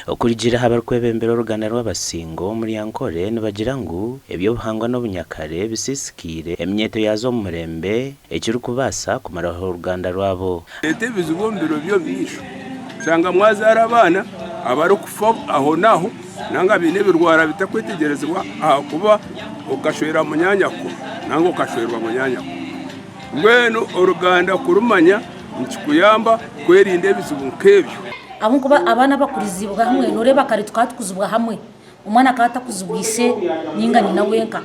okurigira habarkwebembera uruganda rw'abasingo muri Yankore nibagira ngo ebyo buhangwa n'obunyakare bisisikire emyeto yazo mu murembe ekiri kubasa kumaraho uruganda rwabo. Leta bizubombero byo bisho cyangwa mwazara abana abari kufa aho naho nanga bine birwara bitakwitegerezwa kuba ukashwera mu nyanyako nanga ukashwerwa mu nyanyako ngweno uruganda kurumanya nkikuyamba kwerinde bizubunkebyo abo kuba abana bakurizibwa hamwe nore bakari twatuzubwa hamwe umwana akata kuzubwise ninga nyina wenka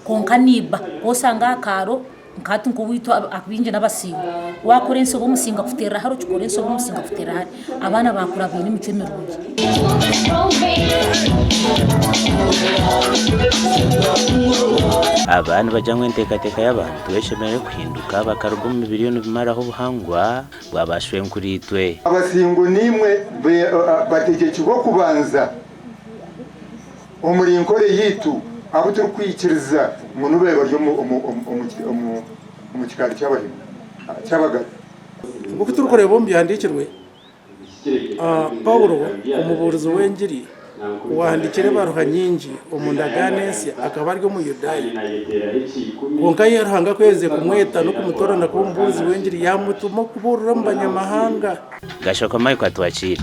konka niba osanga akaro nkati nkuwito akubinje n'abasinga wakorenso bo musinga kufutera haro chukorenso bo musinga kufutera hari abana bakura bine micemerungi. Abantu bajyanywe ntekateka y'abantu beshemerewe kuhinduka bakaruga mu miliyoni bimaraho ubuhangwa bwabashwe nkuritwe. Abasingo nimwe bategekirwa kubanza umurinkore yitu abo turi kwikiriza umuntu beba ryo mu kikari cy'abagari ubwo turukoreye bombi yandikirwe Paulo umuburizo w'engiri wandikire baruha nyingi umundaganesi akaba ari mu Yudaya konka yarhanga kweze kumweta no kumutorana ku mbuzi w'engiri yamutuma kuburura mu banyamahanga Gashoko Mike atwakira.